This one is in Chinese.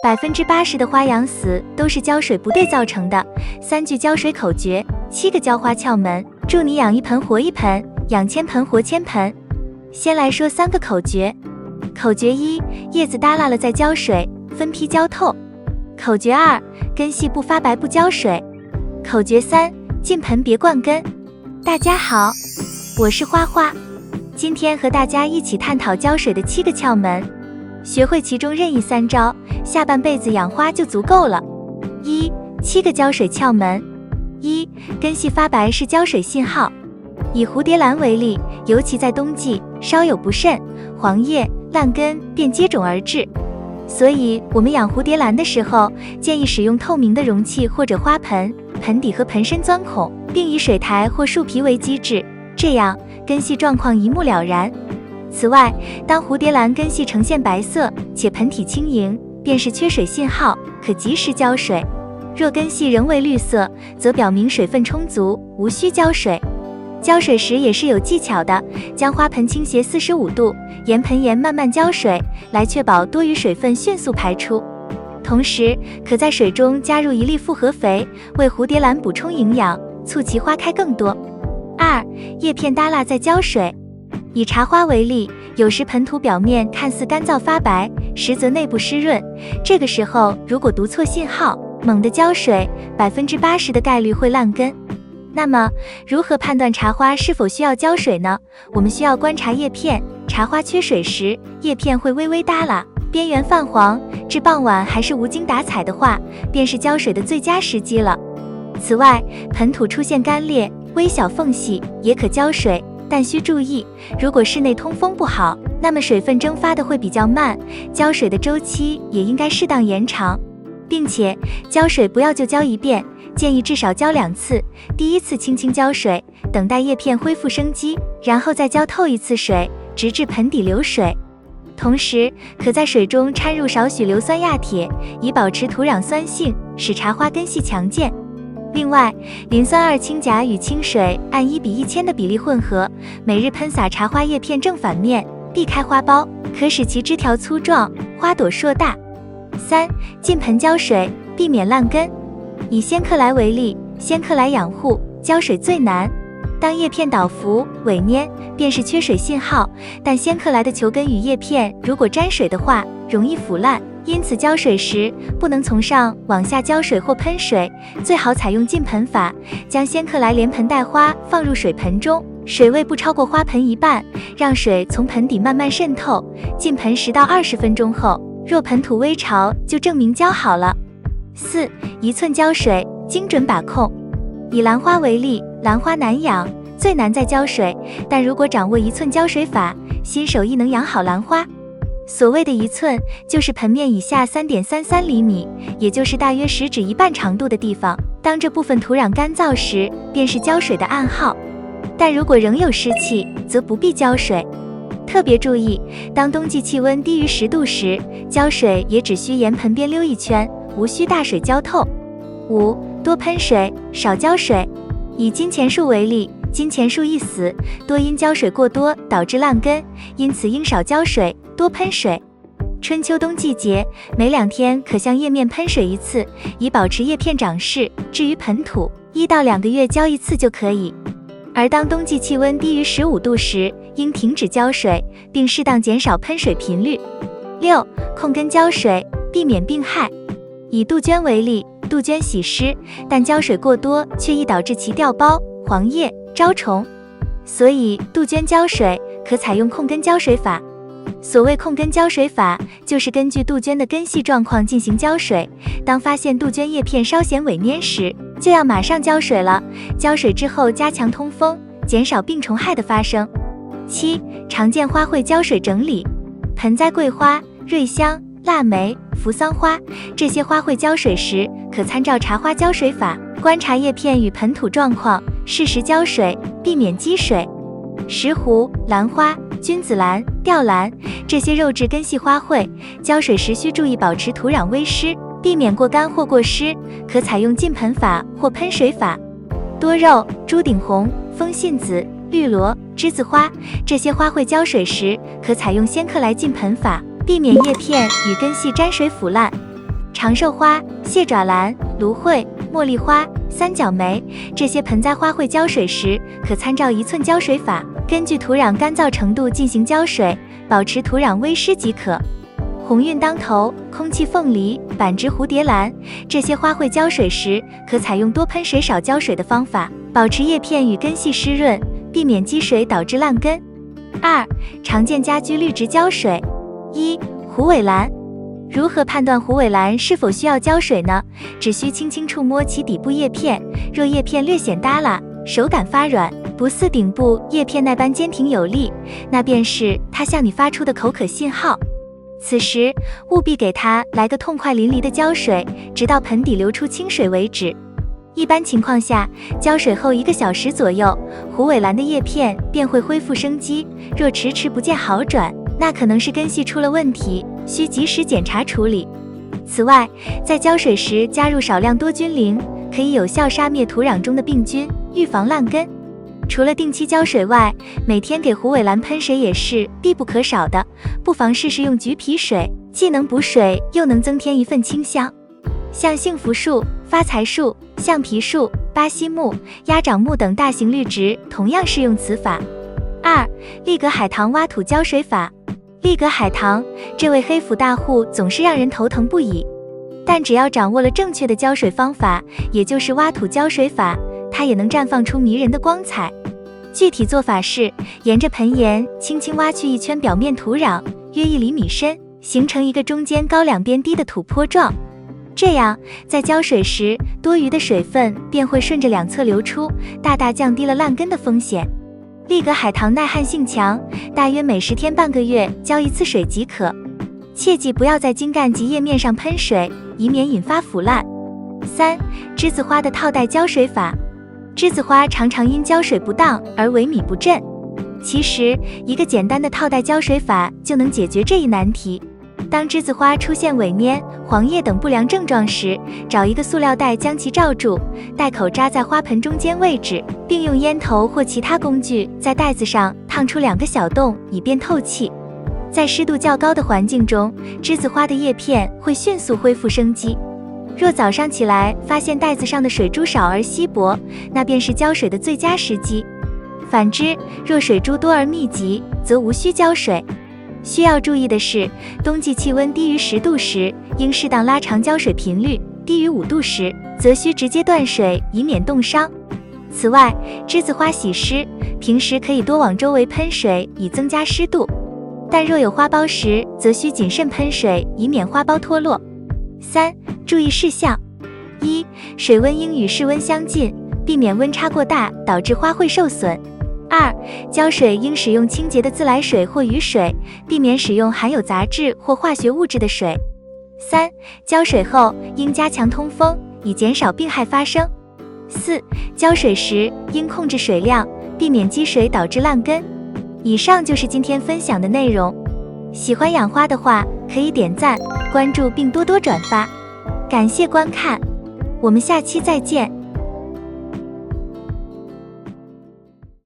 80%的花养死都是浇水不对造成的。3句浇水口诀，7个浇花窍门，祝你养一盆活一盆，养千盆活千盆。先来说3个口诀。口诀1，叶子耷拉了再浇水，分批浇透。口诀2，根系不发白不浇水。口诀3，进盆别灌根。大家好，我是花花，今天和大家一起探讨浇水的7个窍门，学会其中任意3招，下半辈子养花就足够了。7个浇水窍门。1，根系发白是浇水信号。以蝴蝶兰为例，尤其在冬季，稍有不慎，黄叶、烂根便接踵而至。所以我们养蝴蝶兰的时候，建议使用透明的容器或者花盆，盆底和盆身钻孔，并以水苔或树皮为基质，这样根系状况一目了然。此外，当蝴蝶兰根系呈现白色且盆体轻盈，便是缺水信号，可及时浇水。若根系仍为绿色，则表明水分充足，无需浇水。浇水时也是有技巧的，将花盆倾斜45度，沿盆沿慢慢浇水，来确保多余水分迅速排出。同时，可在水中加入1粒复合肥，为蝴蝶兰补充营养，促其花开更多。2，叶片耷拉再浇水。以茶花为例，有时盆土表面看似干燥发白，实则内部湿润，这个时候如果读错信号，猛地浇水，80%的概率会烂根。那么，如何判断茶花是否需要浇水呢？我们需要观察叶片，茶花缺水时，叶片会微微耷拉，边缘泛黄，至傍晚还是无精打采的话，便是浇水的最佳时机了。此外，盆土出现干裂、微小缝隙，也可浇水，但需注意，如果室内通风不好，那么水分蒸发的会比较慢，浇水的周期也应该适当延长。并且浇水不要就浇一遍，建议至少浇2次。第一次轻轻浇水，等待叶片恢复生机，然后再浇透1次水，直至盆底流水。同时，可在水中掺入少许硫酸亚铁，以保持土壤酸性，使茶花根系强健。另外，磷酸二氢钾与清水按1:1000的比例混合，每日喷洒茶花叶片正反面，避开花苞，可使其枝条粗壮，花朵硕大。3，进盆浇水，避免烂根。以仙客来为例，仙客来养护，浇水最难。当叶片倒伏、萎蔫，便是缺水信号，但仙客来的球根与叶片如果沾水的话，容易腐烂，因此浇水时不能从上往下浇水或喷水，最好采用浸盆法，将仙客来连盆带花放入水盆中，水位不超过花盆一半，让水从盆底慢慢渗透，浸盆10到20分钟后，若盆土微潮，就证明浇好了。4，一寸浇水，精准把控。以兰花为例，兰花难养，最难在浇水，但如果掌握1寸浇水法，新手亦能养好兰花。所谓的1寸，就是盆面以下3.33厘米，也就是大约食指1半长度的地方。当这部分土壤干燥时，便是浇水的暗号。但如果仍有湿气，则不必浇水。特别注意，当冬季气温低于10度时，浇水也只需沿盆边溜一圈，无需大水浇透。5，多喷水，少浇水。以金钱树为例，金钱树易死，多因浇水过多导致烂根，因此应少浇水，多喷水。春秋冬季节，每2天可向叶面喷水1次，以保持叶片长势。至于盆土，1到2个月浇1次就可以。而当冬季气温低于15度时，应停止浇水，并适当减少喷水频率。6，控根浇水，避免病害。以杜鹃为例，杜鹃喜湿，但浇水过多却易导致其掉苞、黄叶、招虫，所以杜鹃浇水可采用控根浇水法。所谓控根浇水法，就是根据杜鹃的根系状况进行浇水，当发现杜鹃叶片稍显萎蔫时，就要马上浇水了。浇水之后加强通风，减少病虫害的发生。7，常见花卉浇水整理。盆栽桂花、瑞香、腊梅、扶桑花这些花卉浇水时，可参照茶花浇水法，观察叶片与盆土状况，适时浇水，避免积水。石斛、兰花、君子兰、吊兰这些肉质根系花卉，浇水时需注意保持土壤微湿，避免过干或过湿，可采用浸盆法或喷水法。多肉、朱顶红、风信子、绿萝、栀子花这些花卉浇水时，可采用仙客来浸盆法，避免叶片与根系沾水腐烂。长寿花、蟹爪兰、芦荟、茉莉花、三角梅这些盆栽花卉浇水时，可参照1寸浇水法，根据土壤干燥程度进行浇水，保持土壤微湿即可。鸿运当头、空气凤梨、板枝蝴蝶兰这些花卉浇水时，可采用多喷水少浇水的方法，保持叶片与根系湿润，避免积水导致烂根。2. 常见家居绿植浇水。1. 虎尾兰。如何判断虎尾兰是否需要浇水呢？只需轻轻触摸其底部叶片，若叶片略显耷拉，手感发软，不似顶部叶片那般坚挺有力，那便是它向你发出的口渴信号。此时务必给它来个痛快淋漓的浇水，直到盆底流出清水为止。一般情况下，浇水后1个小时左右，虎尾兰的叶片便会恢复生机。若迟迟不见好转，那可能是根系出了问题，需及时检查处理。此外，在浇水时加入少量多菌灵，可以有效杀灭土壤中的病菌，预防烂根。除了定期浇水外，每天给虎尾兰喷水也是必不可少的，不妨试试用橘皮水，既能补水，又能增添一份清香。像幸福树、发财树、橡皮树、巴西木、鸭掌木等大型绿植同样适用此法。2. 利格海棠挖土浇水法。利格海棠这位黑腹大户总是让人头疼不已，但只要掌握了正确的浇水方法，也就是挖土浇水法，它也能绽放出迷人的光彩。具体做法是，沿着盆沿轻轻挖去一圈表面土壤，约1厘米深，形成一个中间高2边低的土坡状。这样，在浇水时，多余的水分便会顺着2侧流出，大大降低了烂根的风险。利格海棠耐旱性强，大约每10天半个月浇1次水即可。切记不要在茎干及叶面上喷水，以免引发腐烂。3. 栀子花的套袋浇水法。栀子花常常因浇水不当而萎靡不振，其实一个简单的套袋浇水法就能解决这一难题。当栀子花出现萎蔫、黄叶等不良症状时，找一个塑料袋将其罩住，袋口扎在花盆中间位置，并用烟头或其他工具在袋子上烫出2个小洞，以便透气。在湿度较高的环境中，栀子花的叶片会迅速恢复生机。若早上起来发现袋子上的水珠少而稀薄，那便是浇水的最佳时机。反之，若水珠多而密集，则无需浇水。需要注意的是，冬季气温低于10度时，应适当拉长浇水频率；低于5度时，则需直接断水，以免冻伤。此外，栀子花喜湿，平时可以多往周围喷水，以增加湿度。但若有花苞时，则需谨慎喷水，以免花苞脱落。3. 注意事项。1. 水温应与室温相近，避免温差过大导致花卉受损。2. 浇水应使用清洁的自来水或雨水，避免使用含有杂质或化学物质的水。3. 浇水后应加强通风，以减少病害发生。4. 浇水时应控制水量，避免积水导致烂根。以上就是今天分享的内容。喜欢养花的话，可以点赞、关注并多多转发。感谢观看，我们下期再见。